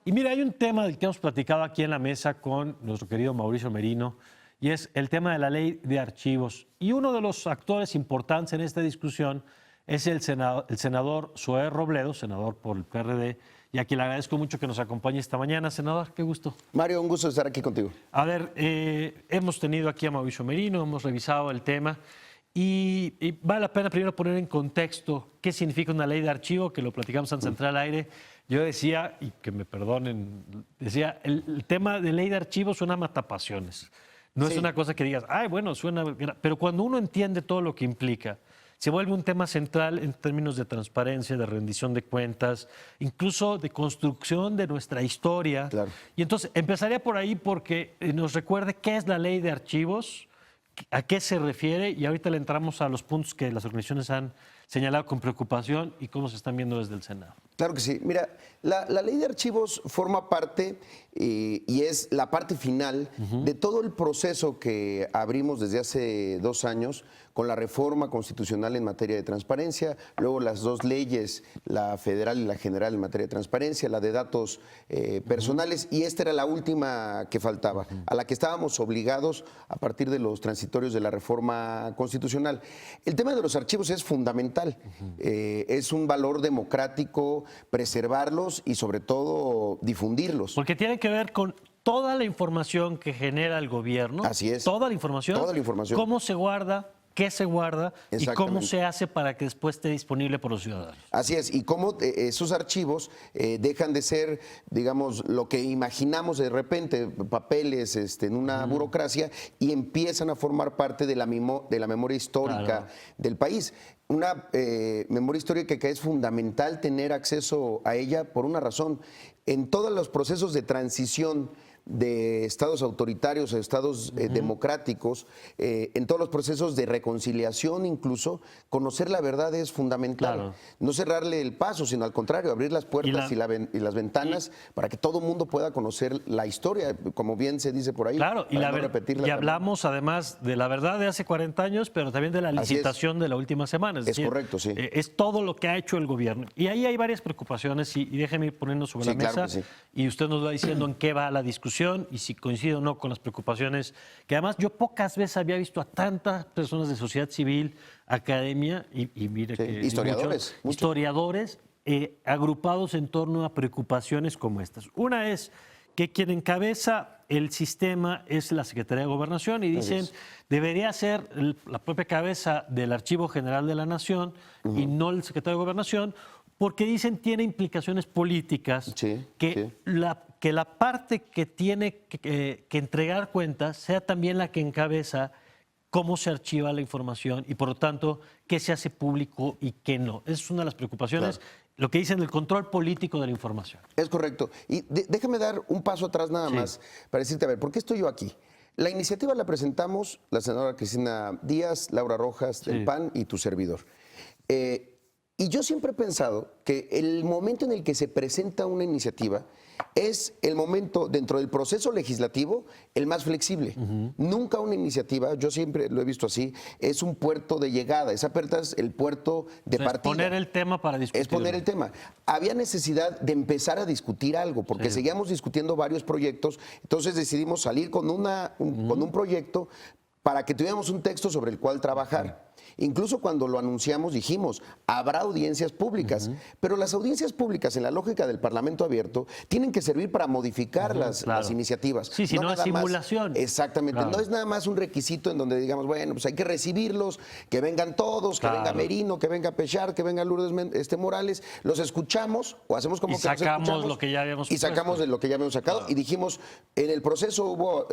Y mira, hay un tema del que hemos platicado aquí en la mesa con nuestro querido Mauricio Merino, y es el tema de la ley de archivos. Y uno de los actores importantes en esta discusión es el senador Zoé Robledo, senador por el PRD, y a quien le agradezco mucho que nos acompañe esta mañana. Senador, qué gusto. Mario, un gusto estar aquí contigo. A ver, hemos tenido aquí a Mauricio Merino, hemos revisado el tema. Y vale la pena primero poner en contexto qué significa una ley de archivo, que lo platicamos antes de entrar al aire. Yo decía, y que me perdonen, decía, el tema de ley de archivo suena a matapasiones. No es una cosa que digas, ay, bueno, suena... Pero cuando uno entiende todo lo que implica, se vuelve un tema central en términos de transparencia, de rendición de cuentas, incluso de construcción de nuestra historia. Claro. Y entonces empezaría por ahí porque nos recuerde qué es la ley de archivos, a qué se refiere, y ahorita le entramos a los puntos que las organizaciones han señalado con preocupación y cómo se están viendo desde el Senado. Claro que sí. Mira, la ley de archivos forma parte y es la parte final de todo el proceso que abrimos desde hace 2 años con la reforma constitucional en materia de transparencia, luego las 2 leyes, la federal y la general en materia de transparencia, la de datos personales, y esta era la última que faltaba, a la que estábamos obligados a partir de los transitorios de la reforma constitucional. El tema de los archivos es fundamental, es un valor democrático preservarlos y sobre todo difundirlos. Porque tiene que ver con toda la información que genera el gobierno. Así es. Toda la información. Toda la información. Cómo se guarda, qué se guarda y cómo se hace para que después esté disponible por los ciudadanos. Así es, y cómo esos archivos dejan de ser, digamos, lo que imaginamos de repente, papeles en una burocracia, y empiezan a formar parte de la memoria histórica del país. Una memoria histórica que es fundamental tener acceso a ella por una razón. En todos los procesos de transición de estados autoritarios a estados democráticos, en todos los procesos de reconciliación incluso, conocer la verdad es fundamental. Claro. No cerrarle el paso, sino al contrario, abrir las puertas y las ventanas para que todo mundo pueda conocer la historia, como bien se dice por ahí. Claro, y, no repetirla y hablamos además de la verdad de hace 40 años, pero también de la licitación de la última semana. Es decir, correcto, sí. Es todo lo que ha hecho el gobierno. Y ahí hay varias preocupaciones, y déjeme ponernos sobre la mesa, claro que sí. Y usted nos va diciendo en qué va la discusión y si coincide o no con las preocupaciones, que además yo pocas veces había visto a tantas personas de sociedad civil, academia y mire que historiadores, muchos historiadores agrupados en torno a preocupaciones como estas. Una es que quien encabeza el sistema es la Secretaría de Gobernación, y dicen debería ser la propia cabeza del Archivo General de la Nación y no el Secretario de Gobernación, porque dicen tiene implicaciones políticas, que la parte que tiene que entregar cuentas sea también la que encabeza cómo se archiva la información y, por lo tanto, qué se hace público y qué no. Esa es una de las preocupaciones, lo que dicen el control político de la información. Es correcto. Y déjame dar un paso atrás nada más para decirte, a ver, ¿por qué estoy yo aquí? La iniciativa la presentamos la senadora Cristina Díaz, Laura Rojas del PAN y tu servidor. Y yo siempre he pensado que el momento en el que se presenta una iniciativa es el momento dentro del proceso legislativo el más flexible. Nunca una iniciativa, yo siempre lo he visto así, es un puerto de llegada, es apenas el puerto de partida. Es poner el tema para discutir. Es poner el tema. Había necesidad de empezar a discutir algo, porque seguíamos discutiendo varios proyectos, entonces decidimos salir con un proyecto para que tuviéramos un texto sobre el cual trabajar. Incluso cuando lo anunciamos dijimos, habrá audiencias públicas, pero las audiencias públicas en la lógica del Parlamento abierto tienen que servir para modificar las iniciativas. Sí, si no es simulación. Exactamente, no es nada más un requisito en donde digamos, bueno, pues hay que recibirlos, que vengan todos, que venga Merino, que venga Pechar, que venga Lourdes Morales, los escuchamos o hacemos como que los escuchamos lo que ya habíamos y sacamos de lo que ya habíamos sacado y dijimos, en el proceso hubo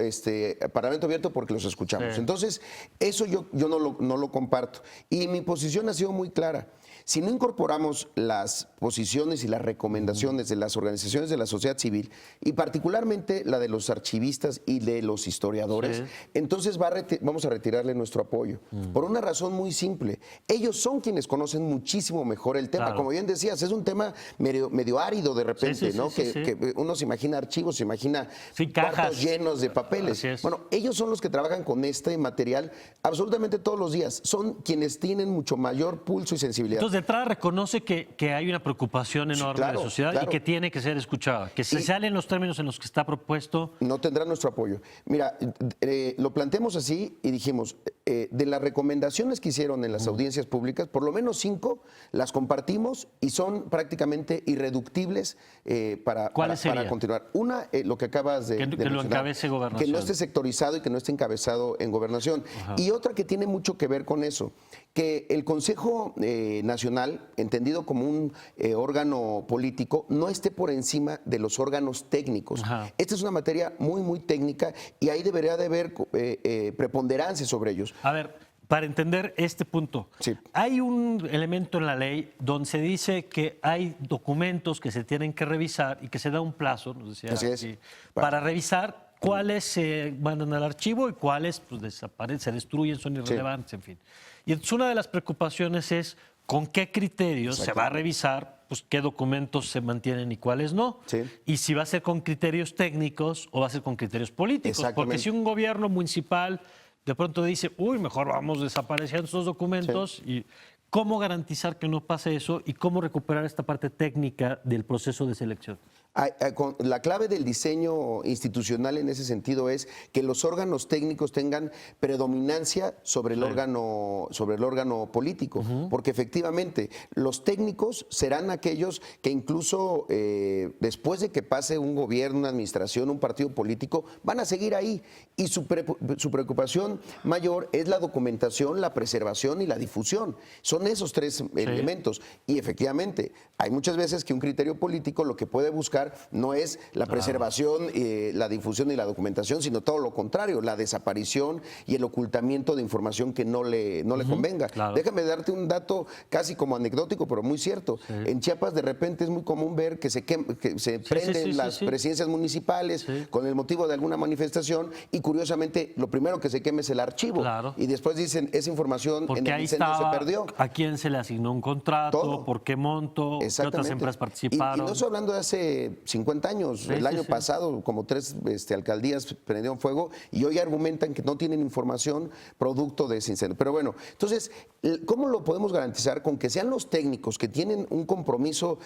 Parlamento abierto porque los escuchamos. Entonces, eso yo no lo comparto. Y mi posición ha sido muy clara. Si no incorporamos las posiciones y las recomendaciones de las organizaciones de la sociedad civil, y particularmente la de los archivistas y de los historiadores, entonces vamos a retirarle nuestro apoyo. Por una razón muy simple. Ellos son quienes conocen muchísimo mejor el tema. Como bien decías, es un tema medio árido de repente, ¿no? Que uno se imagina archivos, se imagina cuartos llenos de papeles. Bueno, ellos son los que trabajan con este material absolutamente todos los días. Son quienes tienen mucho mayor pulso y sensibilidad. Entonces, de entrada reconoce que hay una preocupación enorme claro, de la sociedad claro. y que tiene que ser escuchada. Que si salen los términos en los que está propuesto. No tendrá nuestro apoyo. Mira, lo planteamos así y dijimos, de las recomendaciones que hicieron en las audiencias públicas, por lo menos 5 las compartimos y son prácticamente irreductibles para continuar. Una, lo que acabas de Que mencionar, lo encabece Gobernación. que no esté sectorizado y que no esté encabezado en Gobernación. Ajá. Y otra que tiene mucho que ver con eso, que el Consejo Nacional, entendido como un órgano político, no esté por encima de los órganos técnicos. Ajá. Esta es una materia muy, muy técnica y ahí debería de haber preponderancia sobre ellos. A ver, para entender este punto, Sí. hay un elemento en la ley donde se dice que hay documentos que se tienen que revisar y que se da un plazo, nos decía Así es. aquí, para revisar cuáles se mandan al archivo y cuáles pues, desaparecen, se destruyen, son irrelevantes, en fin. Y entonces una de las preocupaciones es con qué criterios se va a revisar pues, qué documentos se mantienen y cuáles no. Sí. Y si va a ser con criterios técnicos o va a ser con criterios políticos. Porque si un gobierno municipal de pronto dice, uy, mejor vamos desapareciendo estos documentos, y ¿cómo garantizar que no pase eso y cómo recuperar esta parte técnica del proceso de selección? La clave del diseño institucional en ese sentido es que los órganos técnicos tengan predominancia sobre el órgano político, porque efectivamente los técnicos serán aquellos que incluso después de que pase un gobierno, una administración, un partido político, van a seguir ahí y su preocupación mayor es la documentación, la preservación y la difusión. Son esos 3 elementos y efectivamente hay muchas veces que un criterio político lo que puede buscar no es la preservación, la difusión y la documentación, sino todo lo contrario, la desaparición y el ocultamiento de información que no le convenga. Claro. Déjame darte un dato casi como anecdótico, pero muy cierto. En Chiapas de repente es muy común ver que se prenden las presidencias municipales con el motivo de alguna manifestación y curiosamente lo primero que se quema es el archivo. Claro. Y después dicen, esa información Porque en el ahí incendio estaba se perdió. a quién se le asignó un contrato, Todo. por qué monto, qué otras empresas Y participaron. no estoy hablando de hace 50 años. El año pasado, como 3 alcaldías prendieron fuego y hoy argumentan que no tienen información producto de ese incendio. Pero bueno, entonces, ¿cómo lo podemos garantizar? Con que sean los técnicos que tienen un compromiso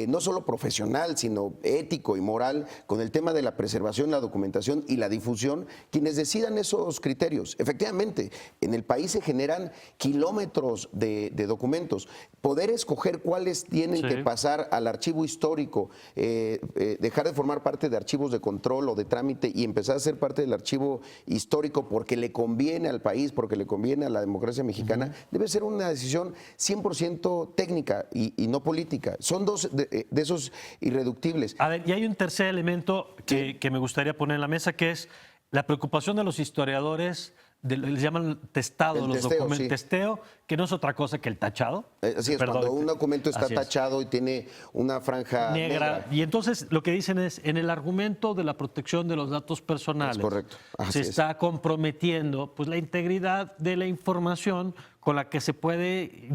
no solo profesional, sino ético y moral con el tema de la preservación, la documentación y la difusión, quienes decidan esos criterios. Efectivamente, en el país se generan kilómetros de documentos. Poder escoger cuáles tienen que pasar al archivo histórico, dejar de formar parte de archivos de control o de trámite y empezar a ser parte del archivo histórico porque le conviene al país, porque le conviene a la democracia mexicana, debe ser una decisión 100% técnica y no política. Son 2 de esos irreductibles. A ver, y hay un tercer elemento que me gustaría poner en la mesa, que es la preocupación de los historiadores, les llaman testado los documentos, testeo, que no es otra cosa que el tachado. Así es, cuando un documento está tachado y tiene una franja negra. Y entonces lo que dicen es, en el argumento de la protección de los datos personales, es correcto. Se está comprometiendo pues, la integridad de la información con la que se puede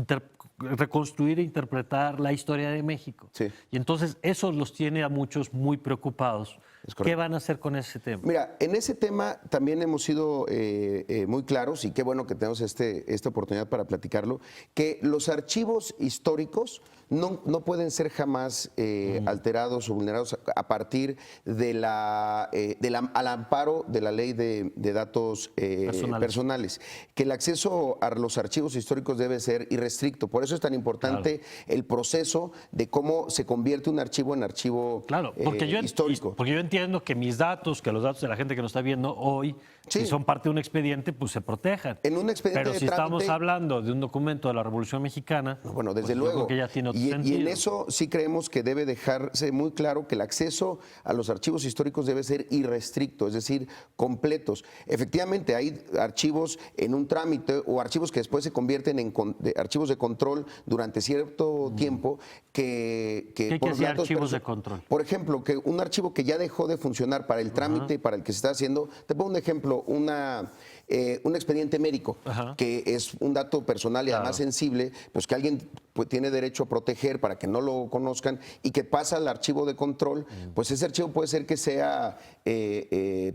reconstruir e interpretar la historia de México. Sí. Y entonces eso los tiene a muchos muy preocupados. ¿Qué van a hacer con ese tema? Mira, en ese tema también hemos sido muy claros y qué bueno que tenemos esta oportunidad para platicarlo, que los archivos históricos no pueden ser jamás alterados o vulnerados a partir al amparo de la ley de datos personales. Que el acceso a los archivos históricos debe ser irrestricto. Por eso es tan importante el proceso de cómo se convierte un archivo en archivo histórico. Porque yo entiendo que mis datos, que los datos de la gente que nos está viendo hoy, si son parte de un expediente, pues se protejan. En un expediente Pero si estamos hablando de un documento de la Revolución Mexicana, bueno, desde pues luego. yo creo que ya tiene otro sentido. Y en eso sí creemos que debe dejarse muy claro que el acceso a los archivos históricos debe ser irrestricto, es decir, completos. Efectivamente, hay archivos en un trámite o archivos que después se convierten en archivos de control durante cierto tiempo ¿Qué quiere decir archivos de control? Por ejemplo, que un archivo que ya dejó de funcionar para el trámite para el que se está haciendo, te pongo un ejemplo, una un expediente médico, que es un dato personal y además sensible, pues que alguien pues, tiene derecho a proteger para que no lo conozcan y que pasa al archivo de control, pues ese archivo puede ser que sea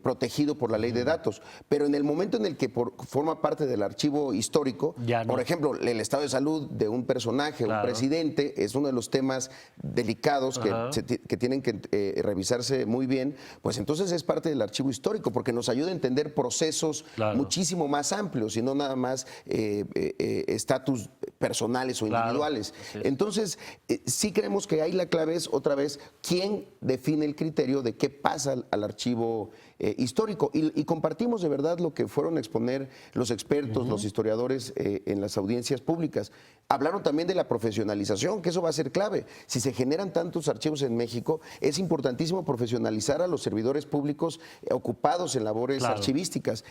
protegido por la ley de datos. Pero en el momento en el que forma parte del archivo histórico, Ya no. por ejemplo, el estado de salud de un personaje, un presidente, es uno de los temas delicados que tienen que revisarse muy bien, pues entonces es parte del archivo histórico, porque nos ayuda a entender procesos muchísimo más amplios y no nada más estatus personales o individuales. Entonces, sí creemos que ahí la clave es, otra vez, quién define el criterio de qué pasa al archivo histórico. Y compartimos de verdad lo que fueron a exponer los expertos, los historiadores en las audiencias públicas. Hablaron también de la profesionalización, que eso va a ser clave. Si se generan tantos archivos en México, es importantísimo profesionalizar a los servidores públicos ocupados en labores archivísticas.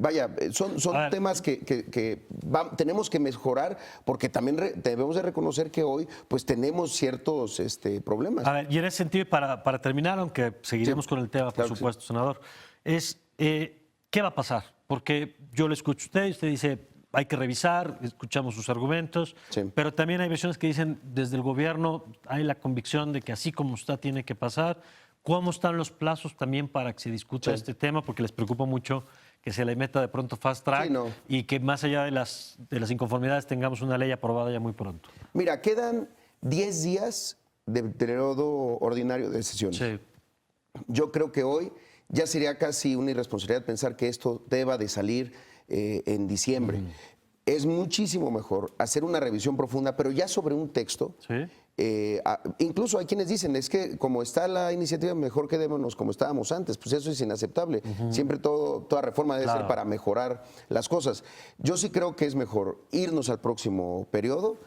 Vaya, son temas que tenemos que mejorar, porque también debemos de reconocer que hoy pues tenemos ciertos problemas. A ver, y en ese sentido, para terminar, aunque seguiremos con el tema, por supuesto, senador, es ¿qué va a pasar? Porque yo le escucho a usted dice, hay que revisar, escuchamos sus argumentos, pero también hay versiones que dicen, desde el gobierno hay la convicción de que así como está tiene que pasar. ¿Cómo están los plazos también para que se discuta este tema? Porque les preocupa mucho que se le meta de pronto fast track y que más allá de las inconformidades tengamos una ley aprobada ya muy pronto. Mira, quedan 10 días de periodo ordinario de sesiones. Yo creo que hoy ya sería casi una irresponsabilidad pensar que esto deba de salir en diciembre. Es muchísimo mejor hacer una revisión profunda, pero ya sobre un texto. Incluso hay quienes dicen, es que como está la iniciativa, mejor quedémonos como estábamos antes. Pues eso es inaceptable. Siempre toda reforma debe ser para mejorar las cosas. Yo sí creo que es mejor irnos al próximo periodo,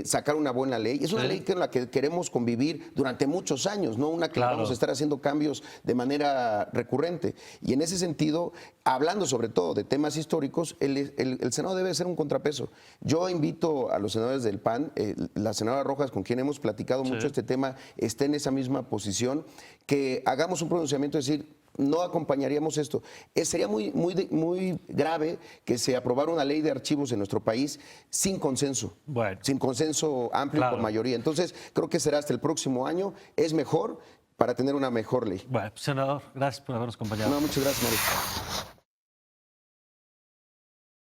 sacar una buena ley. Es una ley con la que queremos convivir durante muchos años, no una que vamos a estar haciendo cambios de manera recurrente. Y en ese sentido, hablando sobre todo de temas históricos, el Senado debe ser un contrapeso. Yo invito a los senadores del PAN, la senadora Rojas, con quien hemos platicado mucho este tema, está en esa misma posición, que hagamos un pronunciamiento, es decir, no acompañaríamos esto. Sería muy grave que se aprobara una ley de archivos en nuestro país sin consenso, sin consenso amplio por mayoría. Entonces, creo que será hasta el próximo año. Es mejor para tener una mejor ley. Bueno, senador, gracias por habernos acompañado. No, muchas gracias, Mario.